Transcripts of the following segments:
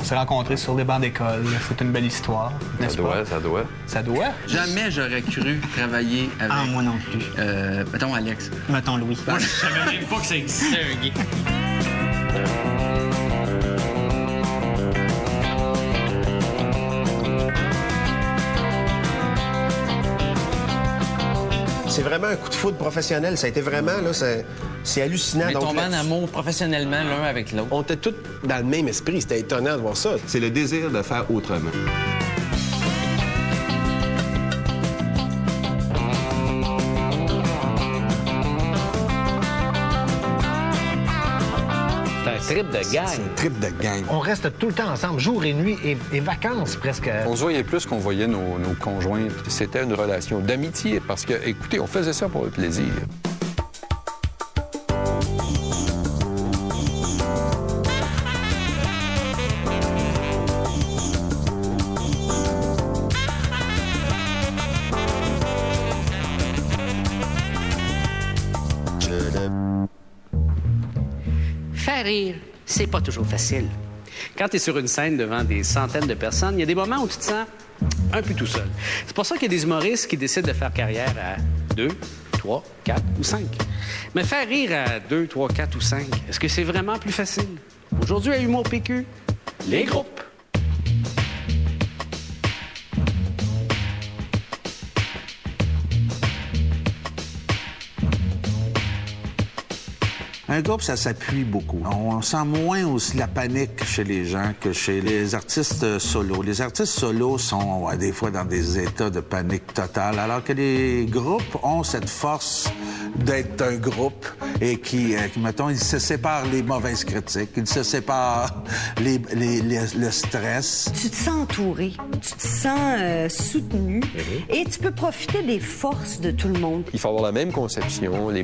s'est rencontrés sur les bancs d'école. C'est une belle histoire, n'est-ce pas? Ça doit. Ça doit? Jamais j'aurais cru travailler avec... Ah, moi non plus. Mettons Alex. Mettons Louis. Moi, je savais même pas que ça existait, un gay. C'est vraiment un coup de foudre professionnel. Ça a été vraiment, là, c'est hallucinant. On est Donc, tombés en amour professionnellement l'un avec l'autre. on était tous dans le même esprit. C'était étonnant de voir ça. C'est le désir de faire autrement. C'est un trip de gang. C'est un trip de gang. On reste tout le temps ensemble, jour et nuit, et vacances presque. On se voyait plus qu'on voyait nos conjointes. C'était une relation d'amitié parce que, écoutez, on faisait ça pour le plaisir. Faire rire, c'est pas toujours facile. Quand tu es sur une scène devant des centaines de personnes, il y a des moments où tu te sens un peu tout seul. C'est pour ça qu'il y a des humoristes qui décident de faire carrière à 2, 3, 4 ou 5. Mais faire rire à 2, 3, 4 ou 5, est-ce que c'est vraiment plus facile? Aujourd'hui, à Humour PQ, les groupes. Un groupe, ça s'appuie beaucoup. On sent moins aussi la panique chez les gens que chez les artistes solos. Les artistes solos sont des fois dans des états de panique totale, alors que les groupes ont cette force d'être un groupe et qui mettons, ils se séparent les mauvaises critiques, ils se séparent le stress. Tu te sens entouré, tu te sens soutenu et tu peux profiter des forces de tout le monde. Il faut avoir la même conception, les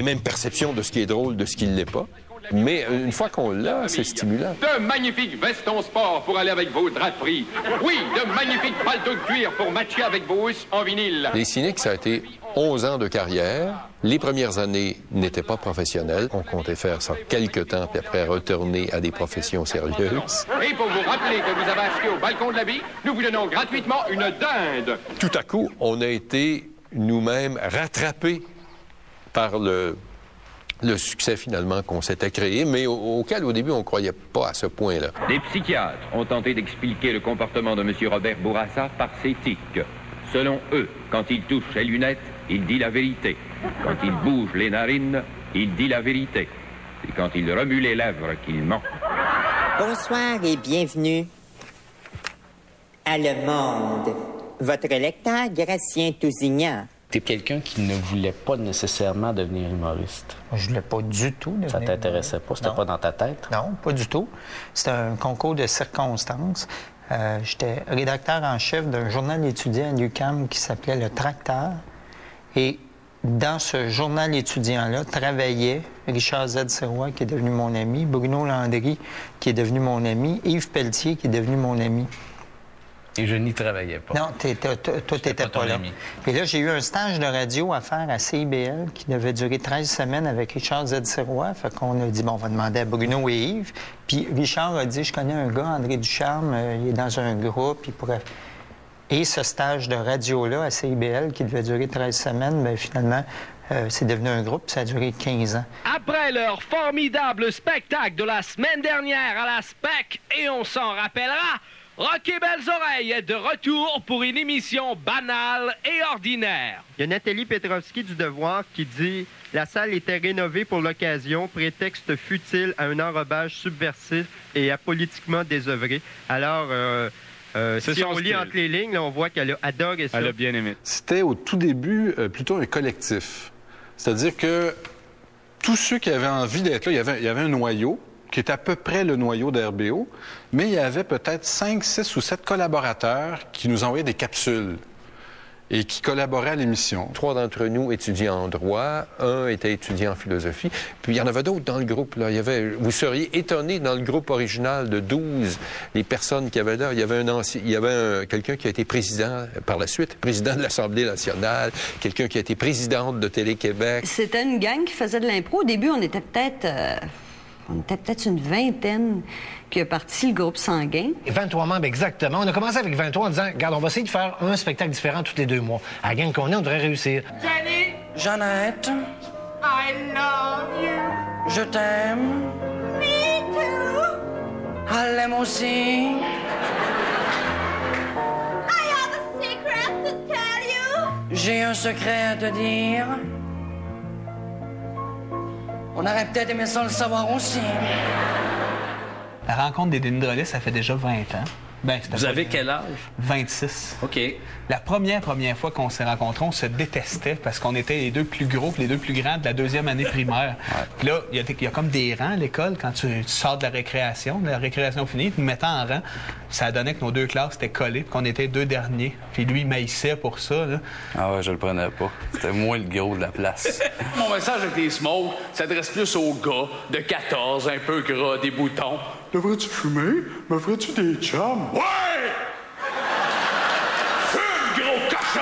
mêmes perceptions de ce qui est drôle, de ce qui ne l'est pas. Mais une fois qu'on l'a, c'est stimulant. De magnifiques vestons sport pour aller avec vos draperies. Oui, de magnifiques paletots de cuir pour matcher avec vos housses en vinyle. Les Cyniques, ça a été 11 ans de carrière. Les premières années n'étaient pas professionnelles. On comptait faire ça quelques temps, puis après retourner à des professions sérieuses. Et pour vous rappeler que vous avez acheté au balcon de la vie, nous vous donnons gratuitement une dinde. Tout à coup, on a été nous-mêmes rattrapés par le succès, finalement, qu'on s'était créé, mais auquel, au début, on ne croyait pas à ce point-là. Des psychiatres ont tenté d'expliquer le comportement de M. Robert Bourassa par ses tics. Selon eux, quand il touche ses lunettes, il dit la vérité. Quand il bouge les narines, il dit la vérité. C'est quand il remue les lèvres qu'il ment. Bonsoir et bienvenue à Le Monde. Votre lecteur, Gratien Tousignan. T'es quelqu'un qui ne voulait pas nécessairement devenir humoriste. Je voulais pas du tout devenir Ça t'intéressait pas? C'était pas dans ta tête? Non, pas du tout. C'était un concours de circonstances. J'étais rédacteur en chef d'un journal étudiant à l'UQAM qui s'appelait Le Tracteur. Et dans ce journal étudiant-là travaillait Richard Z. Sirois, qui est devenu mon ami, Bruno Landry, qui est devenu mon ami, Yves Pelletier, qui est devenu mon ami. Et je n'y travaillais pas. Non, toi, t'étais pas là. Et là, j'ai eu un stage de radio à faire à CIBL qui devait durer 13 semaines avec Richard Z. Sirois. Fait qu'on a dit, bon, on va demander à Bruno et Yves. Puis Richard a dit, je connais un gars, André Ducharme, il est dans un groupe, il pourrait... Et ce stage de radio-là à CIBL qui devait durer 13 semaines, bien, finalement, c'est devenu un groupe, ça a duré 15 ans. Après leur formidable spectacle de la semaine dernière à la SPEC, et on s'en rappellera, Rocky Belles Oreilles est de retour pour une émission banale et ordinaire. Il y a Nathalie Petrovski du Devoir qui dit « La salle était rénovée pour l'occasion, prétexte futile à un enrobage subversif et apolitiquement désœuvré. » Alors, si on lit entre les lignes, là, on voit qu'elle a adoré ça. Elle a bien aimé. C'était au tout début plutôt un collectif. C'est-à-dire que tous ceux qui avaient envie d'être là, il y avait un noyau qui est à peu près le noyau d'RBO, mais il y avait peut-être 5, 6 ou 7 collaborateurs qui nous envoyaient des capsules et qui collaboraient à l'émission. 3 d'entre nous étudiants en droit, 1 était étudiant en philosophie, puis il y en avait d'autres dans le groupe. Là. Vous seriez étonnés, dans le groupe original de 12, les personnes qu'il y avait là. Il y avait quelqu'un qui a été président, par la suite, président de l'Assemblée nationale, quelqu'un qui a été présidente de Télé-Québec. C'était une gang qui faisait de l'impro. Au début, on était peut-être On était peut-être une vingtaine qui a parti le groupe sanguin. 23 membres exactement. On a commencé avec 23 en disant, regarde, on va essayer de faire un spectacle différent tous les 2 mois. À la gang qu'on est, on devrait réussir. Jenny! Jeannette, I love you! je t'aime. Me too! Elle l'aime aussi. I have a secret to tell you! J'ai un secret à te dire. On aurait peut-être aimé ça le savoir aussi. La rencontre des Dendrolis, ça fait déjà 20 ans. Ben, Vous avez quel âge? 26. OK. La première fois qu'on s'est rencontrés, on se détestait parce qu'on était les 2 plus gros et les 2 plus grands de la 2e année primaire. Puis là, il y a comme des rangs à l'école quand tu sors de la récréation finie, tu nous mettais en rang. Ça donnait que nos 2 classes étaient collées puis qu'on était 2 derniers. Puis lui, il maïssait pour ça. Là. Ah ouais, je le prenais pas. C'était moi le gros de la place. Mon message avec les smokes s'adresse plus aux gars de 14, un peu gras, des boutons. Devrais-tu fumer? Me ferais-tu des chums? Ouais! Fume, gros cochon!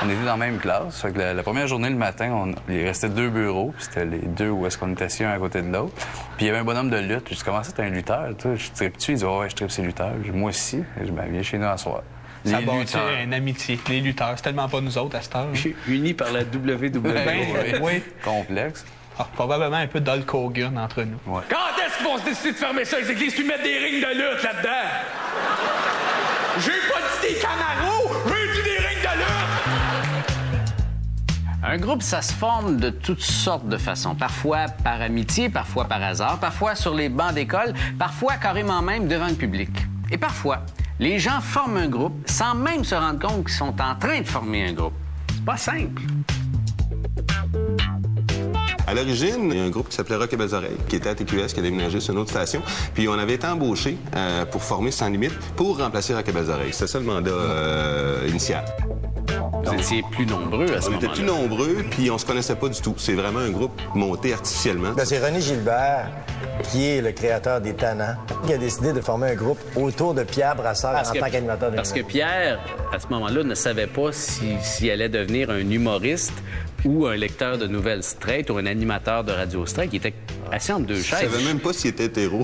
On était dans la même classe. Fait que la première journée, le matin, il restait 2 bureaux. Puis c'était les 2 où est-ce qu'on était assis un à côté de l'autre. Puis il y avait un bonhomme de lutte. J'ai dit, comment ça, t'es un lutteur? Toi? Je tripe-tu? Il dit, ouais, je tripe ces lutteurs. J'ai dit, moi aussi. Je dis, ben, viens chez nous à soir. Ça bâtit une amitié. Les lutteurs, c'est tellement pas nous autres à cette heure. Unis par la WWE. Oui. Complexe. Ah, probablement un peu d'Hulk Hogan entre nous. Ouais. Quand est-ce qu'ils vont se décider de fermer ça, les églises, puis mettre des rings de lutte là-dedans? J'ai pas dit des Camaros, j'ai dit des rings de lutte! Un groupe, ça se forme de toutes sortes de façons. Parfois par amitié, parfois par hasard, parfois sur les bancs d'école, parfois carrément même devant le public. Et parfois, les gens forment un groupe sans même se rendre compte qu'ils sont en train de former un groupe. C'est pas simple. À l'origine, il y a un groupe qui s'appelait Rock et Belles Oreilles, qui était à TQS, qui a déménagé sur une autre station. Puis on avait été embauchés pour former Sans Limite pour remplacer Rock et Belles Oreilles. C'était ça le mandat initial. Vous étiez plus nombreux à ce moment-là. On était plus nombreux, puis on se connaissait pas du tout. C'est vraiment un groupe monté artificiellement. Ben, c'est René Gilbert, qui est le créateur des Tannants, qui a décidé de former un groupe autour de Pierre Brassard en tant qu'animateur de Parce que Pierre, à ce moment-là, ne savait pas s'il allait devenir un humoriste ou un lecteur de nouvelles straight ou un animateur de radio straight. Il était assis entre 2 chaises. Je savais même pas s'il était hétéro.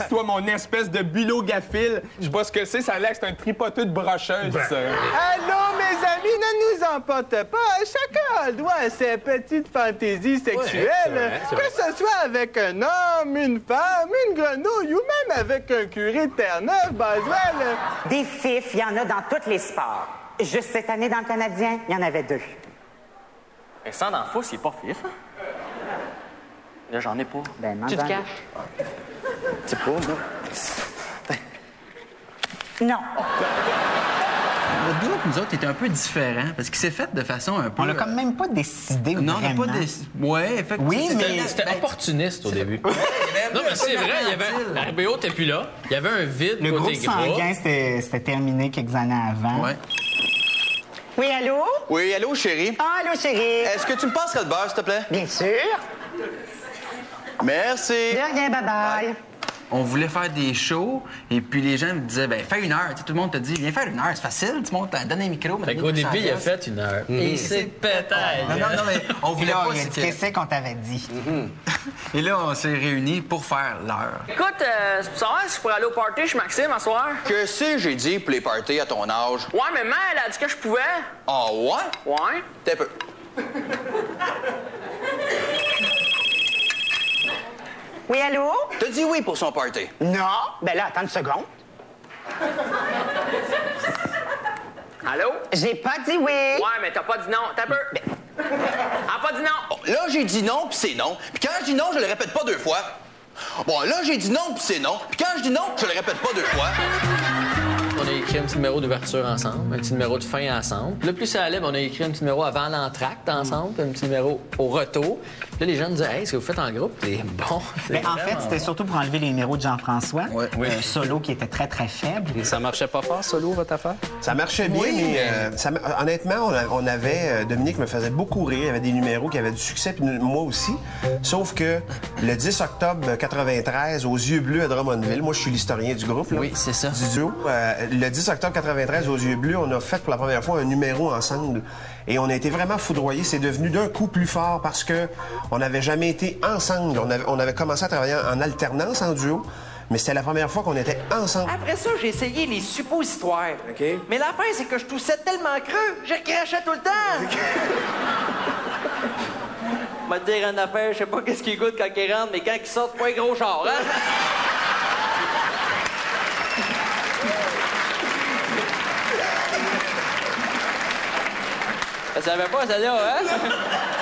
Toi, mon espèce de bulogaphile, je vois ce que c'est, ça a l'air que c'est un tripoteux de brocheuse, ça. Allô, mes amis, ne nous emporte pas. Chacun a le droit à ses petites fantaisies sexuelles, que ce soit avec un homme, une femme, une grenouille ou même avec un curé de Terre-Neuve, Boswell. Des fifs, il y en a dans tous les sports. Juste cette année, dans le Canadien, il y en avait 2. Vincent D'Anfos, il est pas fif, hein? Là, j'en ai pas. Ben, tu te non. caches? C'est pas, là. Non. Notre groupe, nous autres, était un peu différent parce qu'il s'est fait de façon un peu... On l'a quand même pas décidé Non, on n'a pas vraiment. décidé. Ouais, effectivement. Oui, mais... C'était opportuniste au début. Non, mais c'est vrai, il y avait... RBO n'était plus là. Il y avait un vide Le côté groupe gras. sanguin, c'était terminé quelques années avant. Ouais. Oui, allô? Oui, allô, chérie? Ah, allô, chérie? Est-ce que tu me passerais le beurre, s'il te plaît? Bien sûr. Merci. De rien, bye-bye. On voulait faire des shows, et puis les gens me disaient, ben fais 1 heure. Tu sais, tout le monde te dit, viens faire 1 heure, c'est facile, tu montes, donne un micro. Au début, il a fait 1 heure. Et c'est peut-être. Non, mais on voulait là, pas... qu'est-ce qu'on t'avait dit? Et là, on s'est réunis pour faire l'heure. Écoute, c'est pour savoir si je pourrais aller au party chez Maxime à soir. Qu'est-ce que j'ai dit pour les parties à ton âge? Ouais, mais maman, elle a dit que je pouvais. Ah ouais? Ouais. T'es peu. Oui, allô? T'as dit oui pour son party? Non. Ben là, attends une seconde. Allô? J'ai pas dit oui. Ouais, mais t'as pas dit non. T'as peu. Elle a pas dit non. Bon, là, j'ai dit non, puis c'est non. Puis quand je dis non, je le répète pas 2 fois. Bon, là, j'ai dit non, puis c'est non. Puis quand je dis non, je le répète pas 2 fois. On a écrit un petit numéro d'ouverture ensemble, un petit numéro de fin ensemble. Puis là, plus ça allait, on a écrit un petit numéro avant l'entracte ensemble, puis un petit numéro au retour. Puis là, les gens nous disaient, hey, ce que vous faites en groupe, c'est bon. Mais en fait, c'était surtout pour enlever les numéros de Jean-François. Ouais. Solo qui était très, très faible. Et ça marchait pas fort, solo, votre affaire? Ça marchait bien, mais honnêtement, on avait... Dominique me faisait beaucoup rire. Il y avait des numéros qui avaient du succès, puis moi aussi. Sauf que le 10 octobre 93, aux Yeux Bleus à Drummondville, moi, je suis l'historien du groupe. Là, oui, c'est ça. Du duo. Le 10 octobre 93, aux Yeux Bleus, on a fait pour la première fois un numéro ensemble. Et on a été vraiment foudroyés. C'est devenu d'un coup plus fort parce que on n'avait jamais été ensemble. On avait commencé à travailler en alternance, en duo. Mais c'était la première fois qu'on était ensemble. Après ça, j'ai essayé les suppositoires. OK. Mais l'affaire, c'est que je toussais tellement creux, je crachais tout le temps. Je vais te dire une affaire, je sais pas qu'est-ce qu'il goûte quand il rentre, mais quand il sort, c'est pas un gros char, hein? Ça savait pas, celle-là, hein?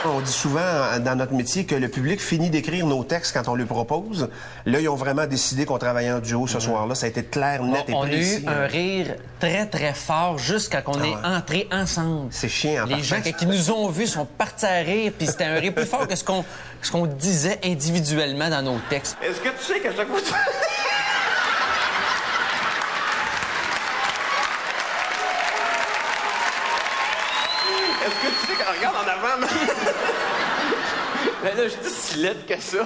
On dit souvent dans notre métier que le public finit d'écrire nos textes quand on lui propose. Là, ils ont vraiment décidé qu'on travaillait en duo ce soir-là. Ça a été clair, net et précis. On a eu un rire très, très fort juste quand on est entrés ensemble. C'est chiant, en Les gens qui nous ont vus sont partis à rire, puis c'était un rire plus fort que ce qu'on disait individuellement dans nos textes. Est-ce que tu sais qu'à chaque fois que tu... Est-ce que tu sais qu'elle regarde en avant? Ben là, je dis si laide que ça.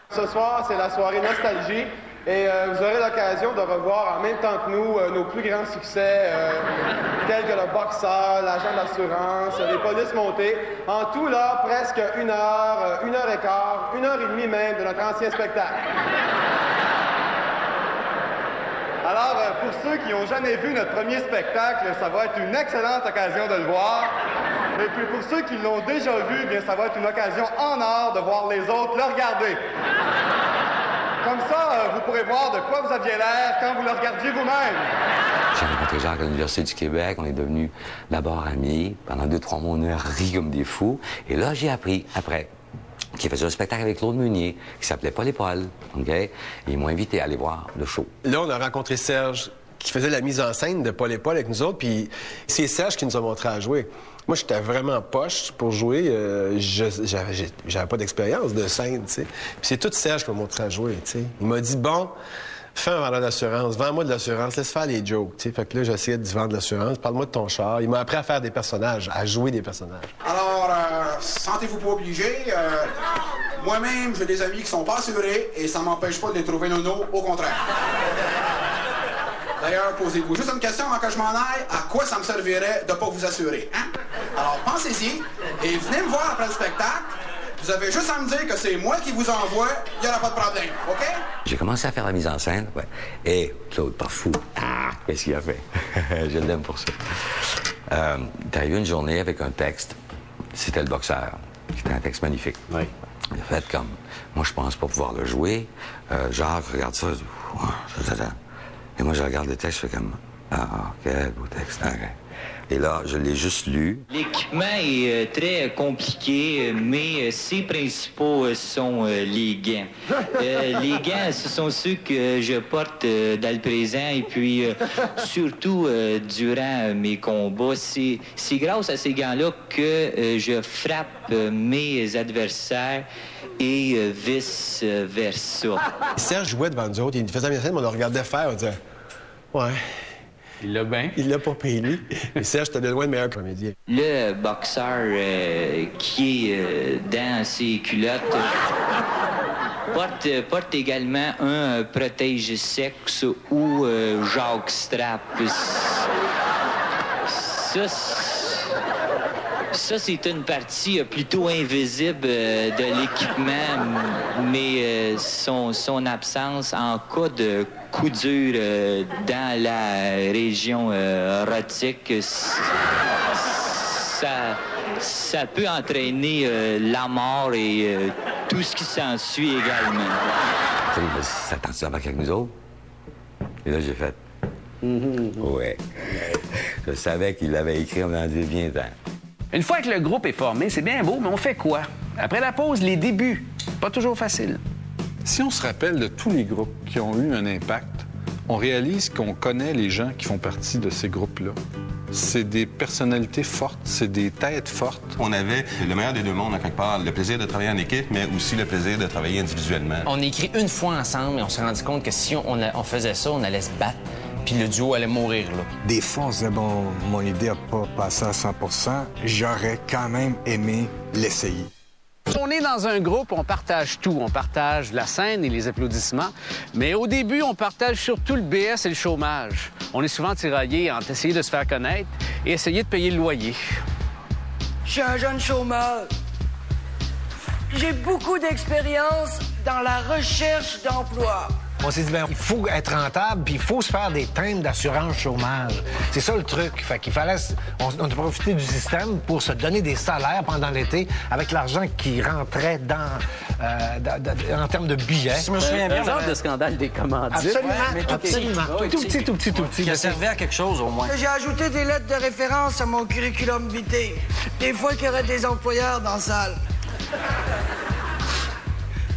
Ce soir, c'est la soirée nostalgie et vous aurez l'occasion de revoir en même temps que nous nos plus grands succès tels que le boxeur, l'agent d'assurance, les polices montées. En tout, là, presque 1 heure, 1 heure et quart, 1 heure et demie même de notre ancien spectacle. Alors, pour ceux qui n'ont jamais vu notre premier spectacle, ça va être une excellente occasion de le voir. Et puis pour ceux qui l'ont déjà vu, eh bien, ça va être une occasion en or de voir les autres le regarder. Comme ça, vous pourrez voir de quoi vous aviez l'air quand vous le regardiez vous-même. J'ai rencontré Jacques à l'Université du Québec. On est devenus d'abord amis. Pendant 2-3 mois, on a ri comme des fous. Et là, j'ai appris, après, qu'il faisait un spectacle avec Claude Meunier, qui s'appelait Paul et Paul, OK? Et ils m'ont invité à aller voir le show. Là, on a rencontré Serge, qui faisait la mise en scène de Paul et Paul avec nous autres, puis c'est Serge qui nous a montré à jouer. Moi, j'étais vraiment poche pour jouer. J'avais pas d'expérience de scène, tu sais. Puis c'est tout Serge qui m'a montré à jouer, tu sais. Il m'a dit, bon, fais un vendeur d'assurance, vends-moi de l'assurance, laisse faire les jokes, tu sais. Fait que là, j'essayais de vendre de l'assurance, parle-moi de ton char. Il m'a appris à faire des personnages, à jouer des personnages. Alors, sentez-vous pas obligé. Moi-même, j'ai des amis qui sont pas assurés et ça m'empêche pas de les trouver nono, au contraire. D'ailleurs, posez-vous juste une question avant que je m'en aille. À quoi ça me servirait de pas vous assurer, hein? Alors, pensez-y et venez me voir après le spectacle. Vous avez juste à me dire que c'est moi qui vous envoie, il n'y aura pas de problème, OK? J'ai commencé à faire la mise en scène, ouais. Et Claude, pas fou. Qu'est-ce qu'il a fait? Je l'aime pour ça. T'as eu une journée avec un texte. C'était le boxeur. C'était un texte magnifique. Oui. Il a fait comme, moi, je pense pas pouvoir le jouer. Jacques, regarde ça. Et moi, je regarde le texte, je fais comme, quel beau texte. Okay. Et là, je l'ai juste lu. L'équipement est très compliqué, mais ses principaux sont les gants. Les gants, ce sont ceux que je porte dans le présent et puis surtout durant mes combats. C'est grâce à ces gants-là que je frappe mes adversaires et vice-versa. Serge jouait devant nous autres, il faisait la scène, mais on le regardait faire, on disait, ouais. Il l'a bien. Il l'a pas payé, lui. Et Serge, c'était de loin le meilleur comédien. Le boxeur qui est dans ses culottes porte également un protège-sexe ou Jacques Strap. Ça, c'est une partie plutôt invisible de l'équipement, mais son absence en cas de coup dur dans la région erotique, ça peut entraîner la mort et tout ce qui s'ensuit également. Ça tente ça avec nous autres? Et là, j'ai fait, ouais. Je savais qu'il l'avait écrit, on m'a dit, viens-t'en. Une fois que le groupe est formé, c'est bien beau, mais on fait quoi? Après la pause, les débuts. Pas toujours facile. Si on se rappelle de tous les groupes qui ont eu un impact, on réalise qu'on connaît les gens qui font partie de ces groupes-là. C'est des personnalités fortes, c'est des têtes fortes. On avait le meilleur des deux mondes, en quelque part. Le plaisir de travailler en équipe, mais aussi le plaisir de travailler individuellement. On a écrit une fois ensemble et on s'est rendu compte que si on faisait ça, on allait se battre. Puis le duo allait mourir, là. Des fois, on se disait, bon, mon idée n'a pas passé à 100 %. J'aurais quand même aimé l'essayer. On est dans un groupe, on partage tout. On partage la scène et les applaudissements. Mais au début, on partage surtout le BS et le chômage. On est souvent tiraillés entre essayer de se faire connaître et essayer de payer le loyer. Je suis un jeune chômeur. J'ai beaucoup d'expérience dans la recherche d'emploi. On s'est dit, bien, il faut être rentable, puis il faut se faire des timbres d'assurance chômage. C'est ça le truc. Fait qu'il fallait... On a profité du système pour se donner des salaires pendant l'été avec l'argent qui rentrait en termes de billets. Je me souviens bien. Exemple de scandale des commandites. Absolument, Ouais, absolument. oui, Tout petit. Qui servait à quelque chose, au moins. J'ai ajouté des lettres de référence à mon curriculum vitae. Des fois qu'il y aurait des employeurs dans la salle.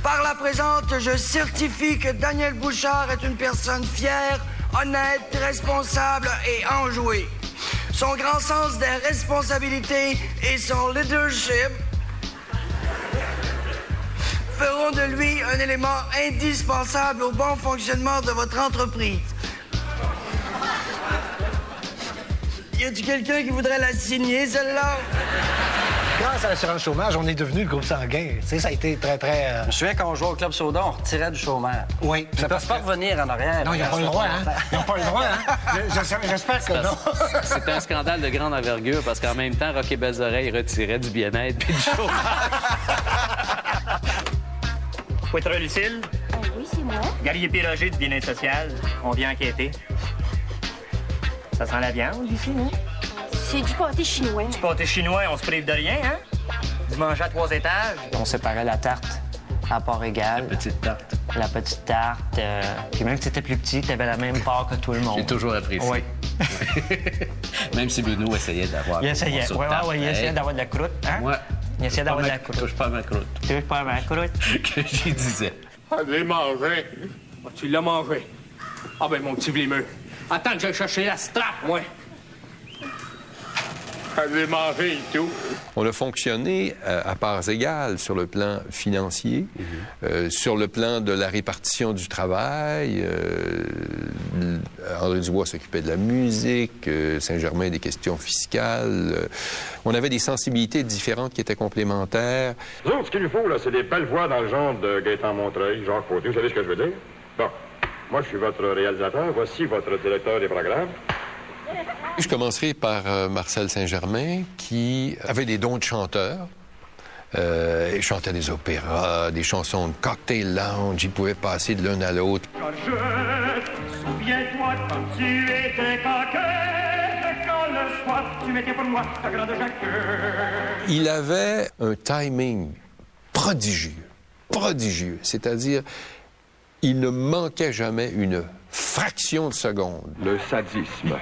Par la présente, je certifie que Daniel Bouchard est une personne fière, honnête, responsable et enjouée. Son grand sens des responsabilités et son leadership feront de lui un élément indispensable au bon fonctionnement de votre entreprise. Y a-t-il quelqu'un qui voudrait la signer, celle-là? Grâce à l'assurance chômage, on est devenu le groupe sanguin. Tu sais, ça a été très, très... Je me souviens quand on jouait au Club Soda, on retirait du chômage. Oui. Ils ne peuvent pas revenir en arrière. Non, ils n'ont pas le droit, hein? Ils n'ont pas le droit, hein? J'espère que non. C'était un scandale de grande envergure parce qu'en même temps, Rock et Belles Oreilles retirait du bien-être puis du chômage. Fouettreux Lucille? Oui, c'est moi. Guerrier Piroger du bien-être social. On vient enquêter. Ça sent la viande ici, non? C'est du pâté chinois. Du pâté chinois, on se prive de rien, hein? Du manger à 3 étages. On séparait la tarte à part égale. La petite tarte. La petite tarte. Puis même si t'étais plus petit, t'avais la même part que tout le monde. J'ai toujours apprécié. Oui. Même si Bruno essayait d'avoir... Il essayait. Oui, il essayait d'avoir de la croûte. Hein? Ouais. Il essayait d'avoir de la croûte. Touche pas à ma croûte. Touche pas à ma croûte. Que j'y disais. Allez manger. Ah, tu l'as mangé. Ah ben, mon petit vlimeux. Attends que j'aille chercher la strap, moi. Allez manger et tout. On a fonctionné à parts égales sur le plan financier, sur le plan de la répartition du travail. André Dubois s'occupait de la musique, Saint-Germain des questions fiscales. On avait des sensibilités différentes qui étaient complémentaires. Nous autres, ce qu'il nous faut, là, c'est des belles voix dans le genre de Gaétan Montreuil, Jacques Côté. Vous savez ce que je veux dire? Bon, moi, je suis votre réalisateur. Voici votre directeur des programmes. Je commencerai par Marcel Saint-Germain, qui avait des dons de chanteur. Il chantait des opéras, des chansons de cocktail lounge. Il pouvait passer de l'un à l'autre. Souviens-toi quand tu étais coquette, quand le soir tu mettais pour moi ta grande jaquette. Il avait un timing prodigieux. C'est-à-dire, il ne manquait jamais une fraction de seconde. Le sadisme.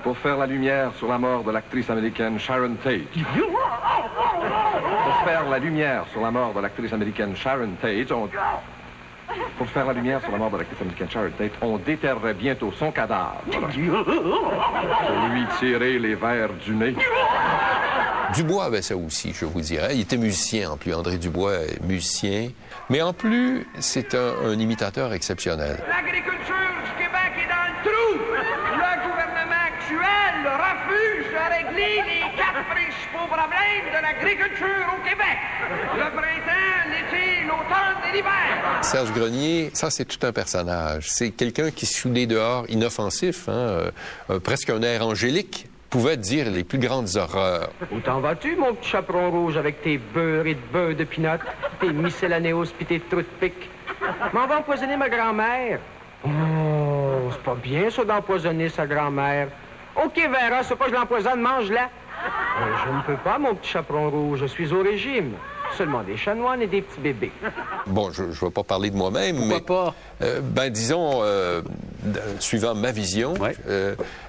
Pour faire la lumière sur la mort de l'actrice américaine Sharon Tate. Pour faire la lumière sur la mort de l'actrice américaine Sharon Tate, on déterrerait bientôt son cadavre. Pour lui tirer les vers du nez. Dubois avait ça aussi, je vous dirais. Il était musicien en plus. André Dubois est musicien. Mais en plus, c'est un imitateur exceptionnel. L'agriculture du Québec est dans le trou. Le gouvernement actuel refuse de régler les 4 principaux problèmes de l'agriculture au Québec. Le printemps, l'été, l'automne et l'hiver. Serge Grenier, ça, c'est tout un personnage. C'est quelqu'un qui, sous des dehors inoffensifs, presque un air angélique, pouvait dire les plus grandes horreurs. Où t'en vas-tu, mon petit chaperon rouge, avec tes beurres et de beurre de pinot, tes miscellanéos pis tes trous de pique? M'en va empoisonner ma grand-mère. Oh, c'est pas bien, ça, d'empoisonner sa grand-mère. OK, Vera, c'est pas que je l'empoisonne, mange-la. Je ne peux pas, mon petit chaperon rouge, je suis au régime. Seulement des chanoines et des petits bébés. Bon, je ne vais pas parler de moi-même, mais... Pourquoi pas? Disons, suivant ma vision,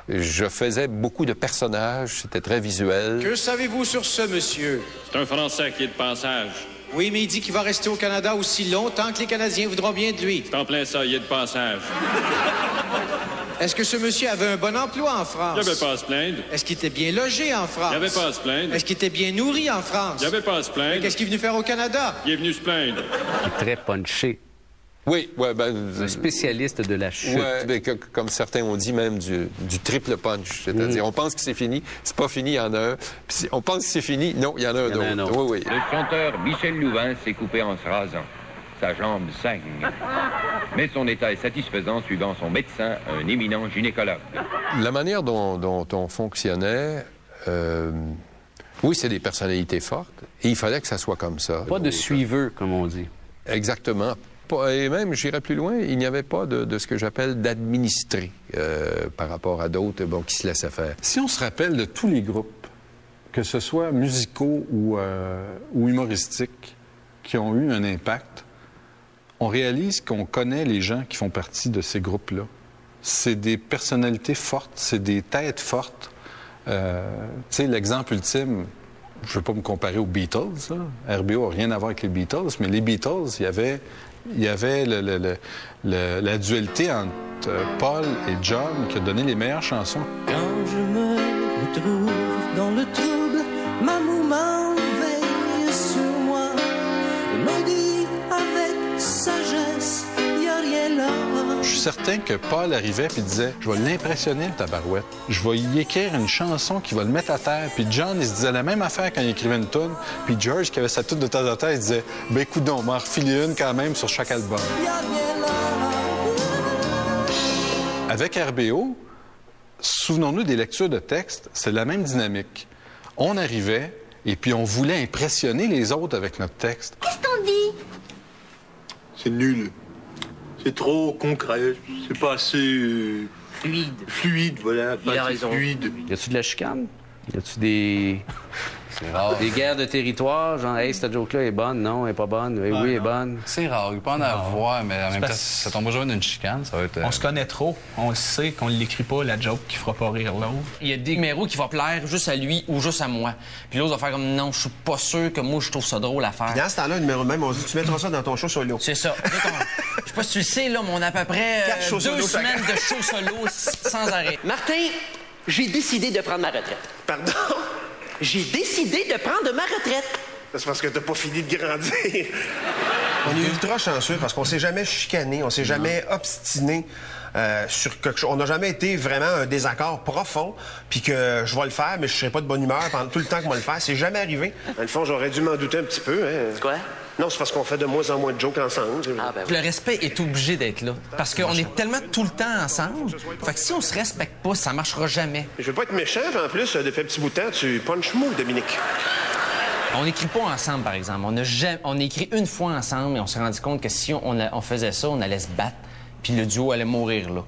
je faisais beaucoup de personnages, c'était très visuel. Que savez-vous sur ce monsieur? C'est un Français qui est de passage. Oui, mais il dit qu'il va rester au Canada aussi longtemps que les Canadiens voudront bien de lui. C'est en plein ça, il est de passage. Est-ce que ce monsieur avait un bon emploi en France? Il n'y avait pas à se plaindre. Est-ce qu'il était bien logé en France? Il n'y avait pas à se plaindre. Est-ce qu'il était bien nourri en France? Il n'y avait pas à se plaindre. Qu'est-ce qu'il est venu faire au Canada? Il est venu se plaindre. Il est très punché. Oui, un spécialiste de la chute. Oui, comme certains ont dit, même du triple punch. C'est-à-dire, on pense que c'est fini, c'est pas fini, il y en a un. Puis on pense que c'est fini, non, il y en a un autre. Oui. Le chanteur Michel Louvain s'est coupé en se rasant. Sa jambe saigne. Mais son état est satisfaisant suivant son médecin, un éminent gynécologue. La manière dont on fonctionnait, oui, c'est des personnalités fortes, et il fallait que ça soit comme ça. Pas de suiveux, comme on dit. Exactement. Et même, j'irais plus loin, il n'y avait pas de ce que j'appelle d'administré par rapport à d'autres qui se laissaient faire. Si on se rappelle de tous les groupes, que ce soit musicaux ou humoristiques, qui ont eu un impact, on réalise qu'on connaît les gens qui font partie de ces groupes-là. C'est des personnalités fortes, c'est des têtes fortes. Tu sais, l'exemple ultime, je ne veux pas me comparer aux Beatles, là. RBO n'a rien à voir avec les Beatles, mais les Beatles, il y avait la dualité entre Paul et John qui a donné les meilleures chansons. Quand je me retrouve dans le trouble, ma maman veille sur moi, me dit avec sagesse, y a rien là. Je suis certain que Paul arrivait et disait « Je vais l'impressionner, le tabarouette. Je vais y écrire une chanson qui va le mettre à terre. » Puis John, il se disait la même affaire quand il écrivait une toune. Puis George, qui avait sa toune de temps en temps, il disait « Ben écoute donc, on m'en refiler une quand même sur chaque album. » Avec RBO, souvenons-nous des lectures de textes, c'est la même dynamique. On arrivait et puis on voulait impressionner les autres avec notre texte. Qu'est-ce qu'on dit? C'est nul. C'est trop concret. C'est pas assez... Fluide, voilà. Il a raison. Fluide. Y a-tu de la chicane? Y a-tu des... C'est rare. Des guerres de territoire, genre, hey, cette joke-là est bonne, non, elle est pas bonne, oui, elle est bonne. C'est rare, il peut en avoir, mais en même temps, ça tombe besoin d'une chicane, ça va être... On se connaît trop, on sait qu'on l'écrit pas, la joke qui fera pas rire l'autre. Il y a des numéros qui vont plaire juste à lui ou juste à moi. Puis l'autre va faire comme, non, je suis pas sûr que moi, je trouve ça drôle à faire. Puis dans ce temps-là, numéro même, on dit, tu mettras ça dans ton show solo. C'est ça. Je sais pas si tu le sais, là, mais on a à peu près 2 semaines de show solo sans arrêt. Martin, j'ai décidé de prendre ma retraite. Pardon? J'ai décidé de prendre ma retraite. C'est parce que t'as pas fini de grandir. On est ultra chanceux parce qu'on s'est jamais chicané, on s'est jamais obstiné sur quelque chose. On n'a jamais été vraiment un désaccord profond, puis que je vais le faire, mais je serai pas de bonne humeur pendant tout le temps que moi le faire. C'est jamais arrivé. Dans le fond, j'aurais dû m'en douter un petit peu. Hein. C'est quoi? Non, c'est parce qu'on fait de moins en moins de jokes ensemble. Le respect est obligé d'être là. Parce qu'on est tellement tout le temps ensemble. Fait que si on se respecte pas, ça marchera jamais. Je veux pas être méchant, puis en plus, depuis un petit bout de temps, tu punches mou, Dominique. On n'écrit pas ensemble, par exemple. On a écrit une fois ensemble et on s'est rendu compte que si on faisait ça, on allait se battre. Puis le duo allait mourir là.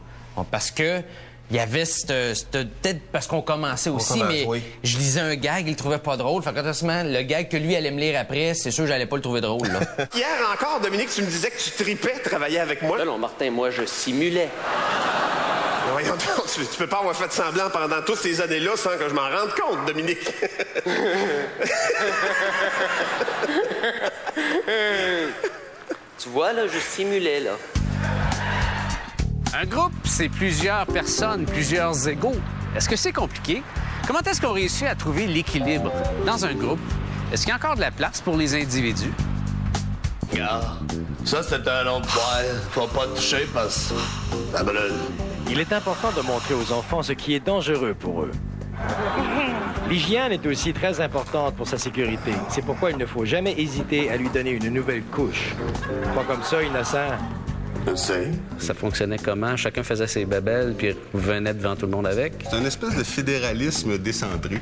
Parce que il y avait peut-être parce qu'on commençait aussi, mais je lisais un gag, il le trouvait pas drôle. Fait qu'automatiquement, le gag que lui allait me lire après, c'est sûr que j'allais pas le trouver drôle, là. Hier encore, Dominique, tu me disais que tu tripais travailler avec moi. Non, Martin, moi, je simulais. Voyons donc, tu peux pas avoir fait semblant pendant toutes ces années-là sans que je m'en rende compte, Dominique. Tu vois, là, je simulais, là. Un groupe, c'est plusieurs personnes, plusieurs égos. Est-ce que c'est compliqué? Comment est-ce qu'on réussit à trouver l'équilibre dans un groupe? Est-ce qu'il y a encore de la place pour les individus? Ça, c'est un autre poil. Faut pas toucher parce que ça brûle. Il est important de montrer aux enfants ce qui est dangereux pour eux. L'hygiène est aussi très importante pour sa sécurité. C'est pourquoi il ne faut jamais hésiter à lui donner une nouvelle couche. Pas comme ça, innocent. Je sais. Ça fonctionnait comment? Chacun faisait ses babelles puis venait devant tout le monde avec? C'est une espèce de fédéralisme décentré.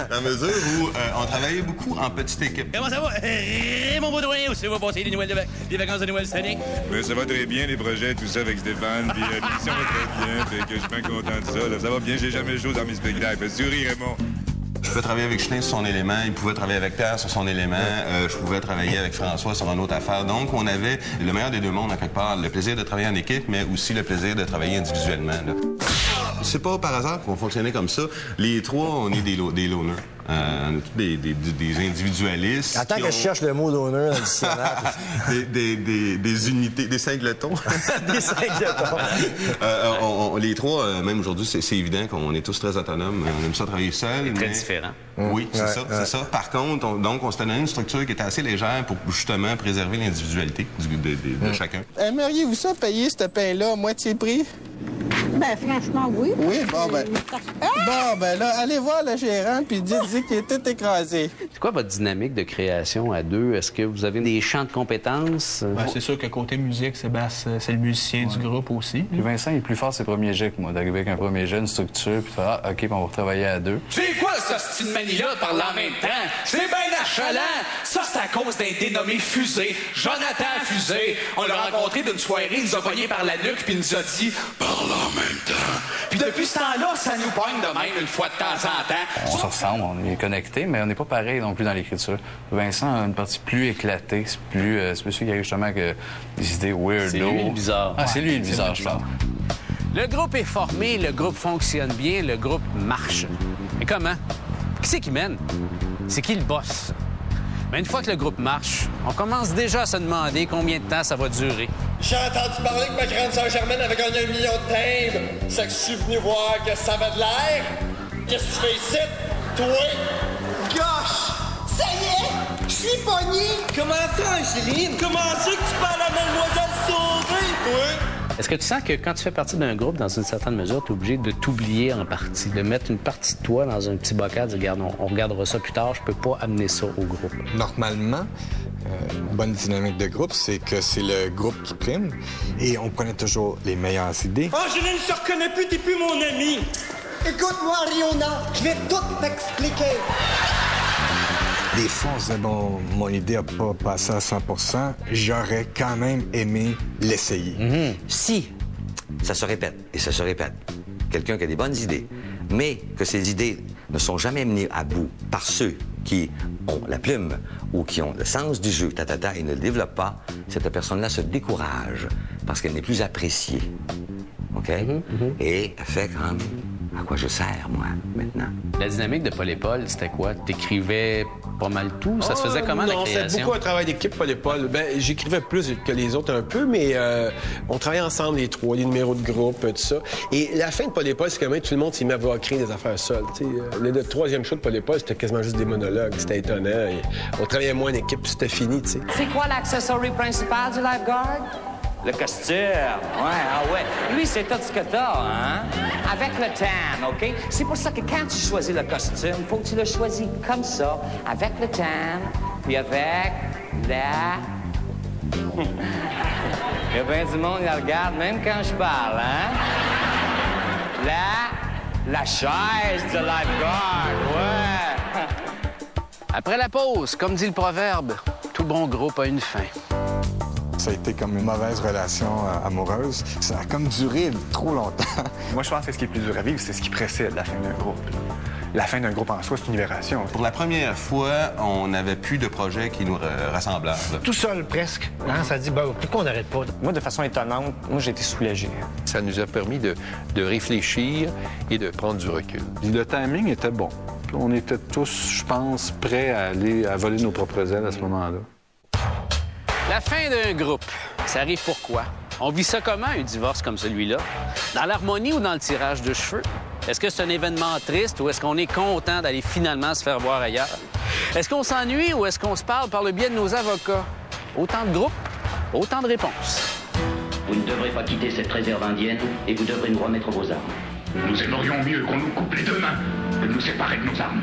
Dans la mesure où on travaillait beaucoup en petite équipe. Comment ça va? Raymond Baudouin, aussi va passer les vacances de Noël cette année? Oui, ça va très bien, les projets, tout ça avec Stéphane. Puis l'émission va très bien, fait que je suis bien content de ça. Là. Ça va bien, j'ai jamais chaud dans mes spectacles. Souris, Raymond. Je pouvais travailler avec Chelin sur son élément, il pouvait travailler avec Pierre sur son élément, je pouvais travailler avec François sur une autre affaire. Donc, on avait le meilleur des deux mondes, à quelque part. Le plaisir de travailler en équipe, mais aussi le plaisir de travailler individuellement. Là. c'est pas par hasard qu'on fonctionnait comme ça. Les trois, on est des loners. On est tous des individualistes. Attends que je cherche le mot loner dans le dictionnaire. des unités, des singletons. Des singletons. Les trois, même aujourd'hui, c'est évident qu'on est tous très autonomes. On aime ça travailler seul. C'est très différent. Oui, c'est ça. Par contre, on s'était donné une structure qui était assez légère pour justement préserver l'individualité de chacun. Aimeriez-vous ça payer ce pain-là à moitié prix? Ben, franchement, oui. Oui, bon, ben là, allez voir le gérant puis dites-lui qu'il est tout écrasé. C'est quoi votre dynamique de création à deux? Est-ce que vous avez des champs de compétences? Ben, c'est sûr que côté musique, Sébastien, c'est le musicien du groupe aussi. Puis Vincent, il est plus fort ses premiers jets que moi, d'arriver avec un premier jet, une structure, puis faire OK, puis on va travailler à deux. C'est quoi ce style manie-là de parler en même temps? C'est bien achalant! Ça, c'est à cause d'un dénommé Fusée, Jonathan Fusée. On l'a rencontré d'une soirée, il nous a pogné par la nuque, puis il nous a dit « Parle en même temps ». Puis depuis ce temps-là, ça nous pogne de même une fois de temps en temps. On se ressemble, on est connectés, mais on n'est pas pareil non plus dans l'écriture. Vincent a une partie plus éclatée, c'est plus celui qui a justement que des idées weirdo. C'est lui le bizarre. Ah, c'est lui le bizarre, je pense. Le groupe est formé, le groupe fonctionne bien, le groupe marche. Mais comment? Qui c'est qui mène? C'est qui le boss? Mais une fois que le groupe marche, on commence déjà à se demander combien de temps ça va durer. J'ai entendu parler que ma grande sœur Germaine avait gagné 1 million de timbres. C'est que je suis venu voir que ça avait de l'air. Qu'est-ce que tu fais ici, toi? Gosh! Ça y est! Je suis pogné! Comment ça, Angéline? Comment ça que tu parles à Mademoiselle Sauvé, toi? Est-ce que tu sens que quand tu fais partie d'un groupe, dans une certaine mesure, tu es obligé de t'oublier en partie, de mettre une partie de toi dans un petit bocal, de dire, regarde, on regardera ça plus tard, je peux pas amener ça au groupe? Normalement, une bonne dynamique de groupe, c'est que c'est le groupe qui prime et on connaît toujours les meilleures idées. Angéline, je te reconnais plus, t'es plus mon ami. Écoute-moi, Riona, je vais tout t'expliquer. Des fois, on se dit, bon, mon idée n'a pas passé à 100%, j'aurais quand même aimé l'essayer. Si ça se répète, et ça se répète, quelqu'un qui a des bonnes idées, mais que ces idées ne sont jamais menées à bout par ceux qui ont la plume ou qui ont le sens du jeu, et ne le développent pas, cette personne-là se décourage parce qu'elle n'est plus appréciée. OK? Et elle fait comme... À quoi je sers, moi, maintenant? La dynamique de Paul et Paul, c'était quoi? T'écrivais pas mal tout? Ça se faisait comment, la création? On fait beaucoup un travail d'équipe, Paul et Paul. Ben, j'écrivais plus que les autres un peu, mais on travaillait ensemble, les trois, les numéros de groupe, tout ça. Et la fin de Paul et Paul, c'est quand même tout le monde s'est mis à vouloir créer des affaires seules. Le troisième show de Paul et Paul, c'était quasiment juste des monologues. C'était étonnant. Et on travaillait moins en équipe, puis c'était fini, tu sais. C'est quoi l'accessory principal du lifeguard? Le costume. Ouais. Lui, c'est tout ce que t'as, hein? Avec le tan, OK? C'est pour ça que quand tu choisis le costume, faut que tu le choisis comme ça, avec le tan, puis avec la... Il y a bien du monde qui la regarde, même quand je parle, hein? La chaise de lifeguard, ouais! Après la pause, comme dit le proverbe, tout bon groupe a une fin. Ça a été comme une mauvaise relation amoureuse. Ça a comme duré trop longtemps. Moi, je pense que ce qui est plus dur à vivre, c'est ce qui précède la fin d'un groupe. La fin d'un groupe en soi, c'est une libération. Pour la première fois, on n'avait plus de projet qui nous rassemblait. Tout seul, presque. Hein? Ça dit, ben, pourquoi on n'arrête pas? Moi, de façon étonnante, j'ai été soulagé. Ça nous a permis de réfléchir et de prendre du recul. Le timing était bon. On était tous, je pense, prêts à aller à voler nos propres ailes à ce moment-là. La fin d'un groupe, ça arrive pourquoi? On vit ça comment, un divorce comme celui-là? Dans l'harmonie ou dans le tirage de cheveux? Est-ce que c'est un événement triste ou est-ce qu'on est content d'aller finalement se faire voir ailleurs? Est-ce qu'on s'ennuie ou est-ce qu'on se parle par le biais de nos avocats? Autant de groupes, autant de réponses. Vous ne devrez pas quitter cette réserve indienne et vous devrez nous remettre vos armes. Nous aimerions mieux qu'on nous coupe les deux mains que de nous séparer de nos armes.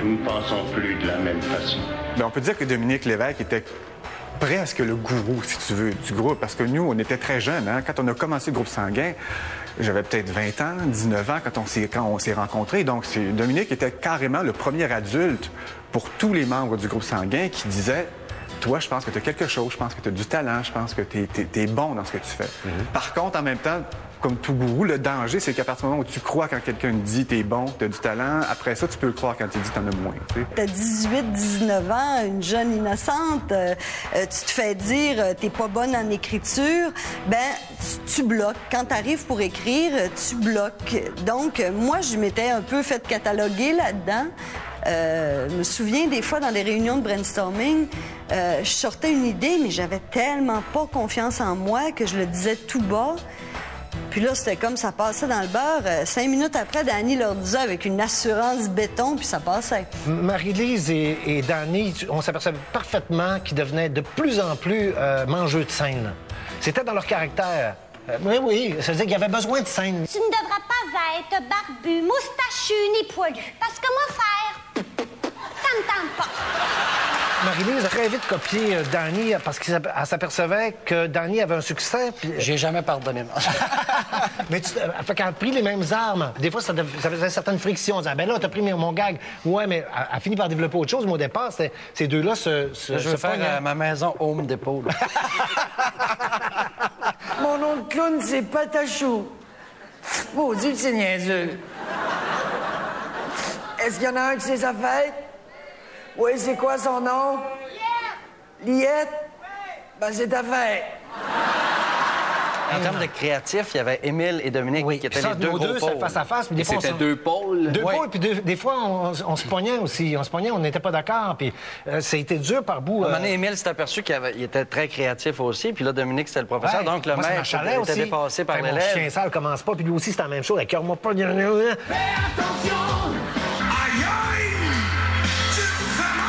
Nous ne pensons plus de la même façon. Bien, on peut dire que Dominique Lévesque était presque le gourou, si tu veux, du groupe, parce que nous, on était très jeunes. Hein? Quand on a commencé le groupe sanguin, j'avais peut-être 20 ans, 19 ans quand on s'est rencontrés. Donc, Dominique était carrément le premier adulte pour tous les membres du groupe sanguin qui disait « Toi, je pense que tu as quelque chose, je pense que tu as du talent, je pense que tu es bon dans ce que tu fais. Par contre, en même temps, comme tout gourou, le danger, c'est qu'à partir du moment où tu crois quand quelqu'un dit t'es bon, t'as du talent, après ça, tu peux le croire quand il dit t'en as moins. T'as 18, 19 ans, une jeune innocente, tu te fais dire t'es pas bonne en écriture, ben tu bloques. Quand t'arrives pour écrire, tu bloques. Donc, moi, je m'étais un peu fait cataloguer là-dedans. Je me souviens des fois dans des réunions de brainstorming, je sortais une idée, mais j'avais tellement pas confiance en moi que je le disais tout bas. Puis là, c'était comme ça passait dans le beurre. 5 minutes après, Danny leur disait avec une assurance béton, puis ça passait. Marie-Lise et Danny, on s'apercevait parfaitement qu'ils devenaient de plus en plus mangeux de scène. C'était dans leur caractère. Oui, ça veut dire qu'il y avait besoin de scène. Tu ne devras pas être barbu, moustachu ni poilu. Parce que moi, faire, ça me tente pas. Marie-Lise a très vite copié Danny parce qu'elle s'apercevait que Danny avait un succès. Puis... J'ai jamais pardonné. Mais fait qu'elle a pris les mêmes armes. Des fois, ça faisait certaines frictions. On disait, ben là, t'as pris mon gag. Ouais, mais elle a fini par développer autre chose. Mais au départ, ces deux-là je veux faire ma maison Home Depot. Mon nom de clown, c'est Patachou. Maudit que c'est niaiseux. Est-ce qu'il y en a un qui sait sa fête? Oui, c'est quoi son nom? Liette. Ben, c'est ta fête. En termes de créatifs, il y avait Émile et Dominique qui étaient les deux gros pôles. C'était face à face. Et c'était deux pôles. Deux pôles, puis des fois, on se pognait aussi. On n'était pas d'accord, puis ça a été dur par bout. À un moment donné, Émile s'est aperçu qu'il était très créatif aussi, puis là, Dominique, c'était le professeur, donc le maître était dépassé par l'élève. Mon chien sale commence pas, puis lui aussi, c'était la même chose. Avec cœur-moi pas... Mais attention! Aïe, aïe! Tu me fais mal!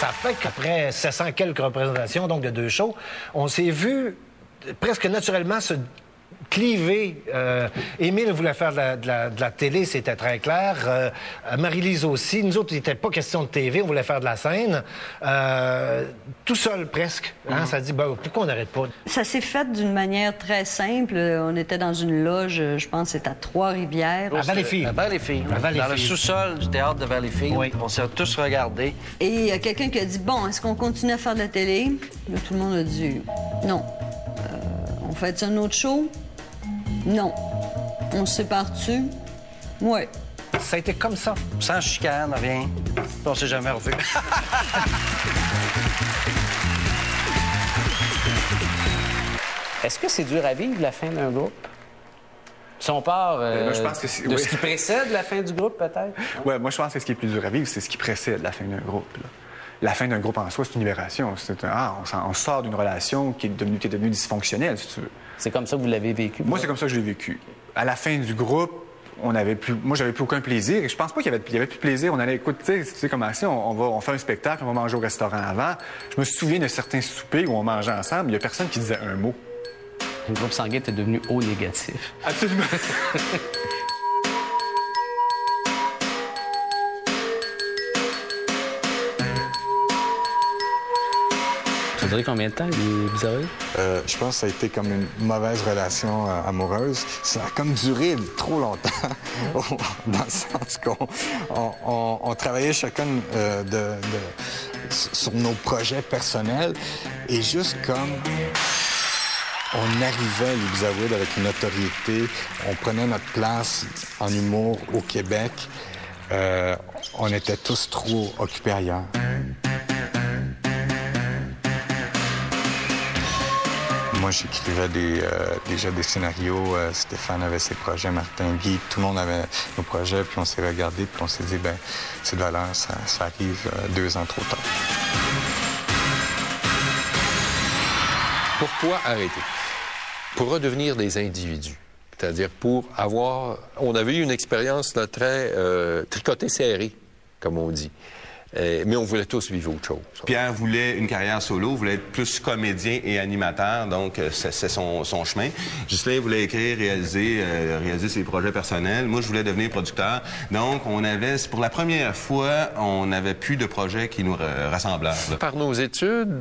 Ça fait qu'après 700 quelques représentations, donc de 2 shows, on s'est vu presque naturellement se cliver. Émile voulait faire de la télé, c'était très clair. Marie-Lise aussi. Nous autres, il n'était pas question de TV, on voulait faire de la scène. Tout seul, presque. Hein, Ça dit, ben, pourquoi on n'arrête pas? Ça s'est fait d'une manière très simple. On était dans une loge, je pense, c'était à Trois-Rivières. À Valleyfield. À Valleyfield. Dans le sous-sol du théâtre de Valleyfield. Oui. On s'est tous regardés. Et il y a quelqu'un qui a dit, bon, est-ce qu'on continue à faire de la télé? Là, tout le monde a dit, non. On fait un autre show? Non. On se sépare-tu? Ouais. Ça a été comme ça. Sans chicane, rien. On s'est jamais revu. Est-ce que c'est dur à vivre, la fin d'un groupe? Si on part je pense que de ce qui précède la fin du groupe, peut-être? Oui, moi, je pense que ce qui est plus dur à vivre, c'est ce qui précède la fin d'un groupe. Là. La fin d'un groupe en soi, c'est une libération. On sort d'une relation qui est devenue dysfonctionnelle, si tu veux. C'est comme ça que vous l'avez vécu? Moi, c'est comme ça que je l'ai vécu. À la fin du groupe, moi, j'avais plus aucun plaisir. Et je pense pas qu'il y avait plus de plaisir. On allait, écoute, tu sais comment c'est, on fait un spectacle, on va manger au restaurant avant. Je me souviens de certains soupers où on mangeait ensemble, il y a personne qui disait un mot. Le groupe sanguin était devenu O négatif. Absolument. Ça a duré combien de temps, les Bizarroïdes? Je pense que ça a été comme une mauvaise relation amoureuse. Ça a comme duré trop longtemps, dans le sens qu'on travaillait chacun sur nos projets personnels et juste comme on arrivait, les Bizarroïdes, avec une autorité, on prenait notre place en humour au Québec, on était tous trop occupés ailleurs. Moi, j'écrivais déjà des scénarios. Stéphane avait ses projets, Martin, Guy, tout le monde avait nos projets. Puis on s'est regardé, puis on s'est dit, ben c'est de valeur, ça arrive 2 ans trop tard. Pourquoi arrêter? Pour redevenir des individus. C'est-à-dire pour avoir... On avait eu une expérience là, très tricotée serrée, comme on dit. Mais on voulait tous vivre autre chose. Pierre voulait une carrière solo, voulait être plus comédien et animateur, donc c'est son chemin. Ghislain voulait écrire, réaliser ses projets personnels. Moi, je voulais devenir producteur. Donc, pour la première fois, on n'avait plus de projets qui nous rassemblaient. Par nos études,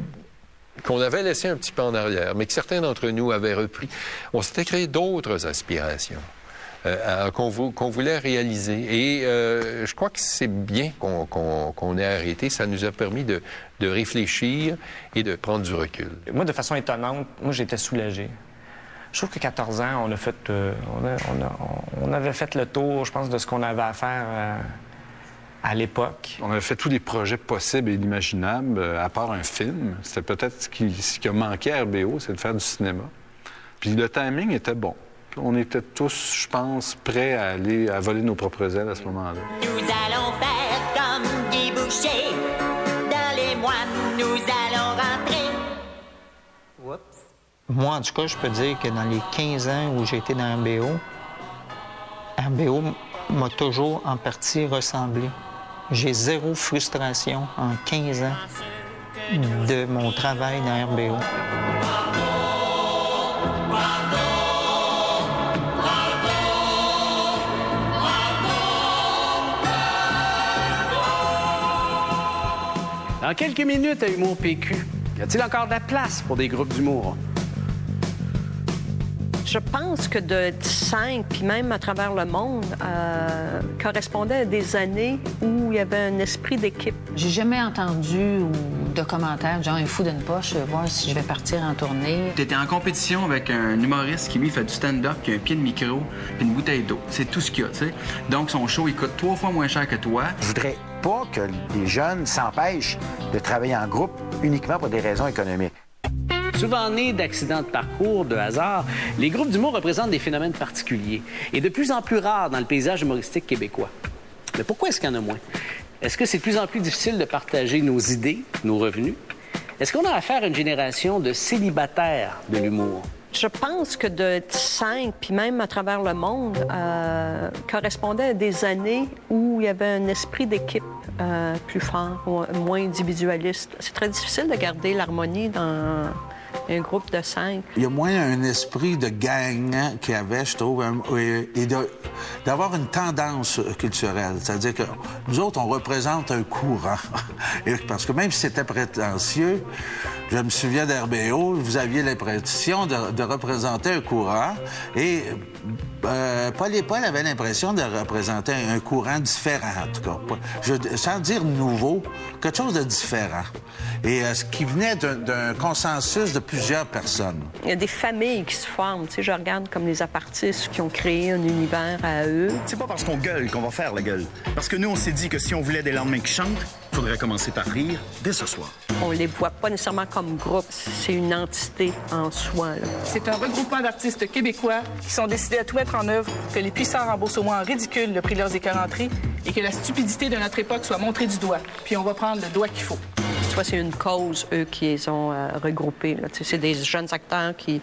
qu'on avait laissé un petit peu en arrière, mais que certains d'entre nous avaient repris, on s'était créé d'autres aspirations. qu'on voulait réaliser. Et je crois que c'est bien qu'on ait arrêté. Ça nous a permis de réfléchir et de prendre du recul. Moi, de façon étonnante, j'étais soulagé. Je trouve que 14 ans, on avait fait le tour, je pense, de ce qu'on avait à faire à l'époque. On avait fait tous les projets possibles et inimaginables, à part un film. C'était peut-être ce qui a manqué à RBO, c'est de faire du cinéma. Puis le timing était bon. On était tous, je pense, prêts à aller à voler nos propres ailes à ce moment-là. Nous allons faire comme Guy Boucher. Dans les mois, nous allons rentrer. Oups. Moi, en tout cas, je peux dire que dans les 15 ans où j'ai été dans RBO m'a toujours en partie ressemblé. J'ai zéro frustration en 15 ans de mon travail dans RBO. Dans quelques minutes à Humour PQ, y a-t-il encore de la place pour des groupes d'humour? Je pense que de 5, puis même à travers le monde, correspondait à des années où il y avait un esprit d'équipe. J'ai jamais entendu de commentaires genre un fou d'une poche, voir si je vais partir en tournée. T'étais en compétition avec un humoriste qui, lui, fait du stand-up, qui a un pied de micro puis une bouteille d'eau. C'est tout ce qu'il y a, tu sais. Donc, son show, il coûte 3 fois moins cher que toi. Je voudrais pas que les jeunes s'empêchent de travailler en groupe uniquement pour des raisons économiques. Souvent nés d'accidents de parcours, de hasard, les groupes d'humour représentent des phénomènes particuliers et de plus en plus rares dans le paysage humoristique québécois. Mais pourquoi est-ce qu'il y en a moins? Est-ce que c'est de plus en plus difficile de partager nos idées, nos revenus? Est-ce qu'on a affaire à une génération de célibataires de l'humour? Je pense que de 5, puis même à travers le monde, correspondait à des années où il y avait un esprit d'équipe plus fort, moins individualiste. C'est très difficile de garder l'harmonie dans un groupe de 5. Il y a moins un esprit de gang qu'il y avait, je trouve, et d'avoir une tendance culturelle. C'est-à-dire que nous autres, on représente un courant. Parce que même si c'était prétentieux, je me souviens d'RBO, vous aviez l'impression de représenter un courant et Paul et Paul avaient l'impression de représenter un courant différent, en tout cas. Sans dire nouveau, quelque chose de différent. Et ce qui venait d'un consensus de plusieurs personnes. Il y a des familles qui se forment. Tu sais, je regarde comme les apartistes qui ont créé un univers à eux. C'est pas parce qu'on gueule qu'on va faire la gueule. Parce que nous, on s'est dit que si on voulait des lendemains qui chantent, il faudrait commencer par rire dès ce soir. On les voit pas nécessairement comme groupe. C'est une entité en soi. C'est un regroupement d'artistes québécois qui sont décidés à tout mettre en œuvre pour que les puissants remboursent au moins en ridicule le prix de leurs écœuranteries et que la stupidité de notre époque soit montrée du doigt. Puis on va prendre le doigt qu'il faut. Tu vois, c'est une cause, eux, qui les ont regroupés. Là. C'est des jeunes acteurs qui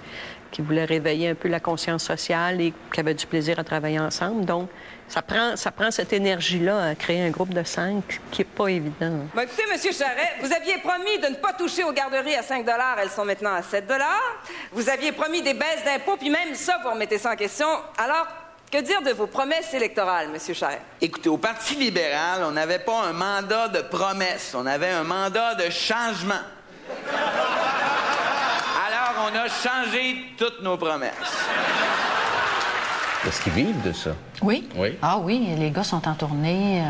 voulaient réveiller un peu la conscience sociale et qui avaient du plaisir à travailler ensemble. Donc, ça prend cette énergie-là à créer un groupe de 5 qui n'est pas évident. Bon, écoutez, M. Charret, vous aviez promis de ne pas toucher aux garderies à 5 $. Elles sont maintenant à 7 $. Vous aviez promis des baisses d'impôts, puis même ça, vous remettez ça en question. Alors, que dire de vos promesses électorales, M. Charret? Écoutez, au Parti libéral, on n'avait pas un mandat de promesse, on avait un mandat de changement. Alors, on a changé toutes nos promesses. Est-ce qu'ils vivent de ça? Oui. Oui. Ah oui, les gars sont en tournée,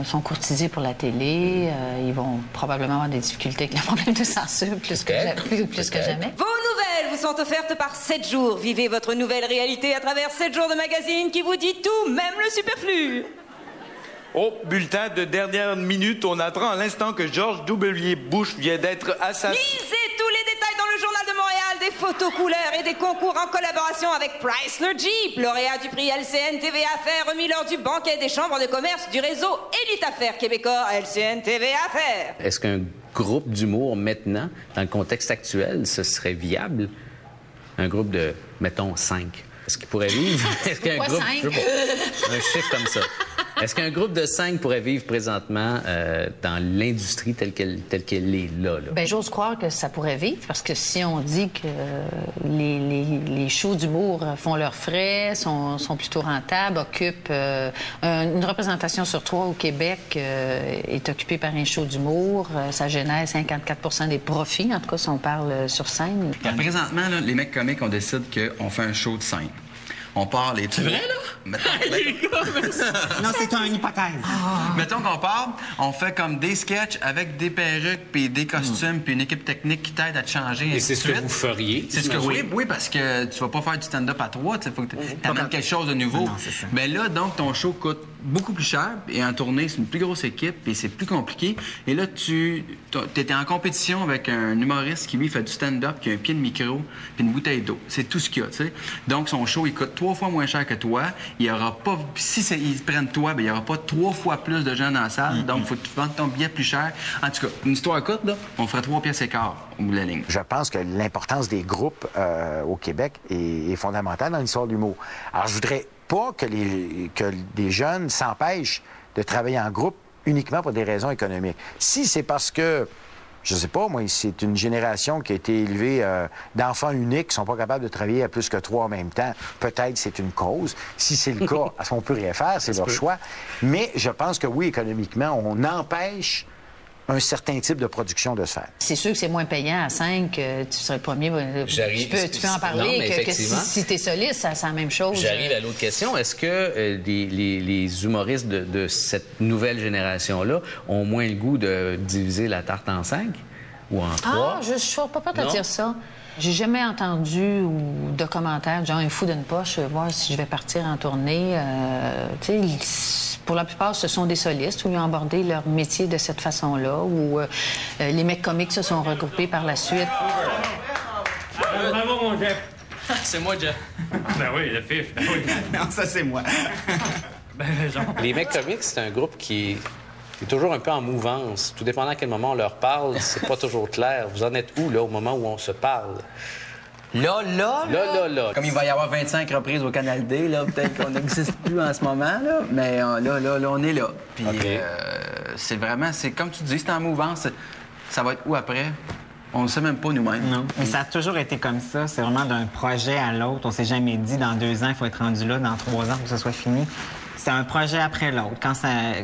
sont courtisés pour la télé. Ils vont probablement avoir des difficultés avec le problème de censure plus que jamais. Vos nouvelles vous sont offertes par 7 jours. Vivez votre nouvelle réalité à travers 7 jours de magazine qui vous dit tout, même le superflu. Au bulletin de dernière minute, on apprend à l'instant que George W. Bush vient d'être assassiné. Lisez tous les détails dans le Journal de Montréal, des photos couleurs et des concours en collaboration avec Chrysler Jeep, lauréat du prix LCN TV Affaires remis lors du banquet des chambres de commerce du réseau Élite Affaires québécois LCN TV Affaires. Est-ce qu'un groupe d'humour maintenant, dans le contexte actuel, ce serait viable? Un groupe de, mettons, 5. Est-ce qu'il pourrait vivre? Est-ce qu'un groupe... 5? Un chiffre comme ça. Est-ce qu'un groupe de 5 pourrait vivre présentement dans l'industrie telle qu'elle est là? Bien, j'ose croire que ça pourrait vivre, parce que si on dit que les shows d'humour font leurs frais, sont plutôt rentables, occupent une représentation sur 3 au Québec est occupée par un show d'humour, ça génère 54% des profits, en tout cas si on parle sur scène. Présentement, là, les mecs comiques, on décide qu'on fait un show de 5. On part les trois. C'est vrai, là? Non, c'est une hypothèse. Mettons qu'on part, on fait comme des sketchs avec des perruques, puis des costumes, puis une équipe technique qui t'aide à te changer. Et c'est ce que vous feriez? C'est ce que oui, parce que tu vas pas faire du stand-up à trois, il faut que tu amènes quelque chose de nouveau. Mais là, donc, ton show coûte beaucoup plus cher, et en tournée, c'est une plus grosse équipe, et c'est plus compliqué. Et là, tu étais en compétition avec un humoriste qui, lui, fait du stand-up, qui a un pied de micro, puis une bouteille d'eau. C'est tout ce qu'il y a, tu sais. Donc, son show, il coûte 3 fois moins cher que toi. Il y aura pas... Si ils prennent toi, bien, il y aura pas 3 fois plus de gens dans la salle. Donc, il faut que tu vendes ton billet plus cher. En tout cas, une histoire courte, là, on ferait 3 pièces et quart au bout de la ligne. Je pense que l'importance des groupes au Québec est fondamentale dans l'histoire de l'humour. Alors, je voudrais pas que des jeunes s'empêchent de travailler en groupe uniquement pour des raisons économiques. Si c'est parce que, je sais pas, moi, c'est une génération qui a été élevée d'enfants uniques qui sont pas capables de travailler à plus que 3 en même temps, peut-être c'est une cause. Si c'est le cas, on peut rien faire, c'est leur choix. Mais je pense que oui, économiquement, on empêche un certain type de production de se faire. C'est sûr que c'est moins payant à 5, tu serais le premier. Tu peux en parler, non, que si t'es soliste, c'est la même chose. J'arrive à l'autre question. Est-ce que les humoristes de cette nouvelle génération-là ont moins le goût de diviser la tarte en 5 ou en 3? Ah, je suis pas prête à dire ça. J'ai jamais entendu ou de commentaires genre un fou d'une poche, voir si je vais partir en tournée. Tu sais, pour la plupart, ce sont des solistes où ils ont abordé leur métier de cette façon-là, où les mecs comiques se sont regroupés par la suite. Bravo, mon Jeff. C'est moi, Jeff. Ben oui, le fif. Ben oui. Non, ça, c'est moi. Ben, genre. Les mecs comiques, c'est un groupe qui est toujours un peu en mouvance. Tout dépendant à quel moment on leur parle, c'est pas toujours clair. Vous en êtes où, là, au moment où on se parle? Là. Comme il va y avoir 25 reprises au Canal D, là, peut-être qu'on n'existe plus en ce moment, là, mais là, on est là. Puis c'est vraiment, c'est comme tu dis, c'est en mouvance. Ça va être où après? On ne sait même pas nous-mêmes. Non, mais ça a toujours été comme ça. C'est vraiment d'un projet à l'autre. On s'est jamais dit, dans 2 ans, il faut être rendu là, dans 3 ans, pour que ce soit fini. C'est un projet après l'autre.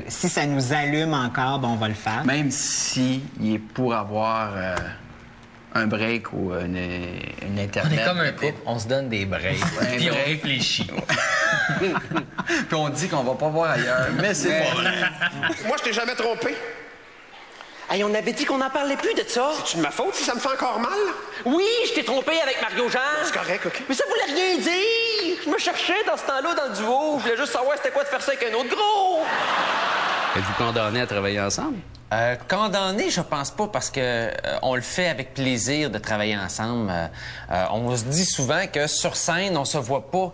Si ça nous allume encore, ben on va le faire. Même si il est pour avoir un break ou une Internet. On est comme un couple, on se donne des breaks. Puis on réfléchit. Puis on dit qu'on va pas voir ailleurs. Mais c'est pas vrai. Moi, je t'ai jamais trompé. Hey, on avait dit qu'on n'en parlait plus de ça. C'est de ma faute si ça me fait encore mal? Oui, je t'ai trompé avec Mario Jean. C'est correct, OK. Mais ça voulait rien dire. Je me cherchais dans ce temps-là dans le duo. Je voulais juste savoir c'était quoi de faire ça avec un autre gros. Êtes-vous condamnés à travailler ensemble? Condamné, je pense pas, parce que on le fait avec plaisir de travailler ensemble. On se dit souvent que sur scène, on se voit pas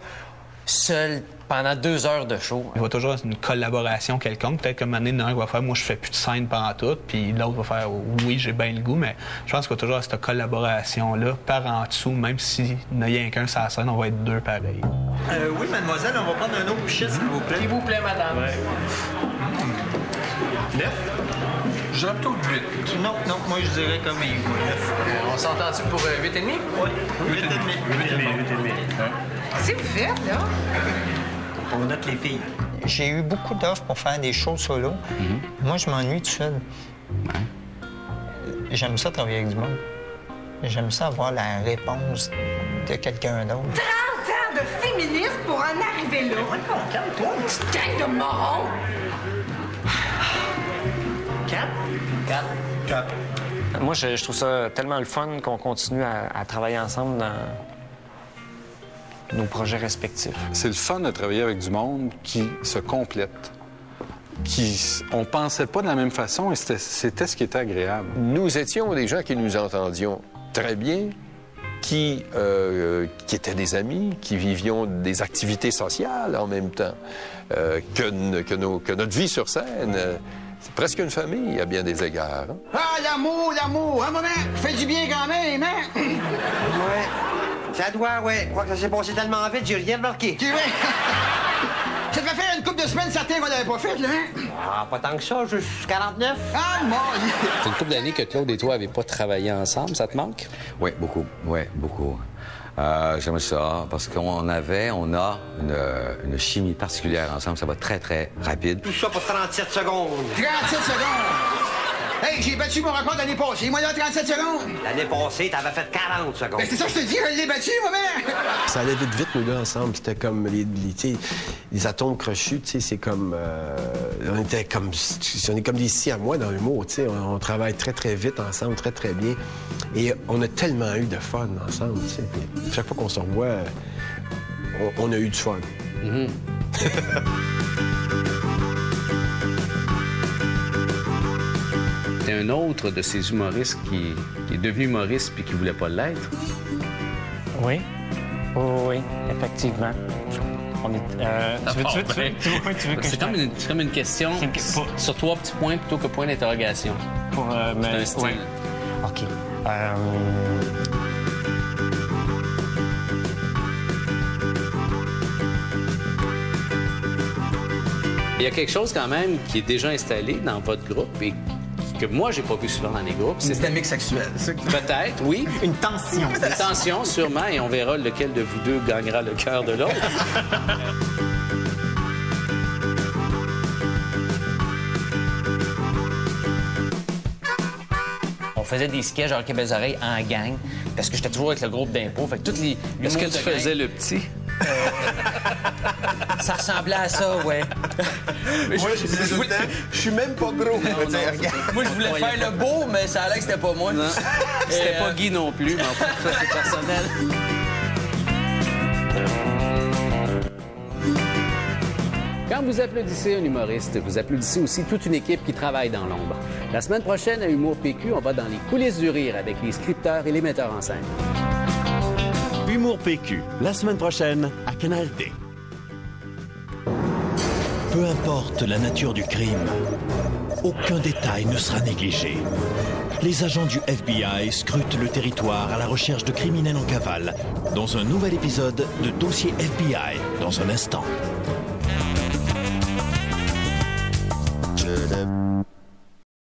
seul pendant 2 heures de show. Il va toujours avoir une collaboration quelconque. Peut-être qu'un moment donné, l'un va faire « moi, je fais plus de scène pendant tout », puis l'autre va faire « oui, j'ai bien le goût », mais je pense qu'il va toujours avoir cette collaboration-là par en dessous, même s'il n'y a rien qu'un sur la scène, on va être 2 pareils. Oui, mademoiselle, on va prendre un autre bouchette, s'il vous plaît. S'il vous plaît, madame. Ouais. 9? J'aurais plutôt 8. Non, moi, je dirais comme il veut. On s'entend-tu pour 8,5? Oui, 8,5. 8,5. Qu'est-ce que vous faites, là? On note les filles. J'ai eu beaucoup d'offres pour faire des shows solo. Moi, je m'ennuie tout seul. J'aime ça travailler avec du monde. J'aime ça avoir la réponse de quelqu'un d'autre. 30 ans de féminisme pour en arriver là. Calme-toi, une petite gang de morons. 4. Moi, je trouve ça tellement le fun qu'on continue à travailler ensemble dans nos projets respectifs. C'est le fun de travailler avec du monde qui se complète. On pensait pas de la même façon et c'était ce qui était agréable. Nous étions des gens qui nous entendions très bien, qui étaient des amis, qui vivions des activités sociales en même temps, que notre vie sur scène. C'est presque une famille, à bien des égards. Hein? Ah, l'amour! Un moment, fait du bien quand même, hein? Ouais. Ça doit, ouais. Je crois que ça s'est passé tellement vite, j'ai rien remarqué. Tu vois? Ça te fait faire une couple de semaines, certains qu'on n'avait pas fait, là, hein? Ah, pas tant que ça, juste 49. Ah, bon! C'est une couple d'années que Claude et toi n'avez pas travaillé ensemble, ça te manque? Oui, beaucoup. J'aime ça parce qu'on a une chimie particulière ensemble. Ça va très, très rapide. Tout ça pour 37 secondes. 37 secondes! Hey, j'ai battu mon record l'année passée. Moi, là, 37 secondes. L'année passée, t'avais fait 40 secondes. Ben, c'est ça que je te dis, je l'ai battu, moi-même. Ça allait vite, nous, là, ensemble. C'était comme les atomes crochus, tu sais, c'est comme... on est comme des siamois dans l'humour, tu sais. On travaille très, très vite ensemble, très, très bien. Et on a tellement eu de fun ensemble, tu sais. Puis, chaque fois qu'on se revoit, on a eu du fun. Mm-hmm. C'est un autre de ces humoristes qui est devenu humoriste puis qui voulait pas l'être. Oui. Oui, effectivement. On est... C'est comme une question sur 3 petits points plutôt que point d'interrogation. C'est un style. Ouais. OK. Il y a quelque chose quand même qui est déjà installé dans votre groupe et que moi, j'ai pas vu souvent dans les groupes. C'est une dynamique sexuelle. Peut-être, oui. Une tension. Une tension, sûrement, et on verra lequel de vous deux gagnera le cœur de l'autre. On faisait des sketchs genre Québec oreilles en gang, parce que j'étais toujours avec le groupe d'impôts. Fait que toutes les... Est-ce que tu faisais le petit? Ça ressemblait à ça, ouais. Moi, je suis même pas gros. Moi, je voulais faire le beau, mais ça allait que c'était pas moi. C'était pas Guy non plus, mais en fait, ça, c'est personnel. Quand vous applaudissez un humoriste, vous applaudissez aussi toute une équipe qui travaille dans l'ombre. La semaine prochaine, à Humour PQ, on va dans les coulisses du rire avec les scripteurs et les metteurs en scène. Humour PQ, la semaine prochaine, à Canal D. Peu importe la nature du crime, aucun détail ne sera négligé. Les agents du FBI scrutent le territoire à la recherche de criminels en cavale dans un nouvel épisode de Dossier FBI dans un instant.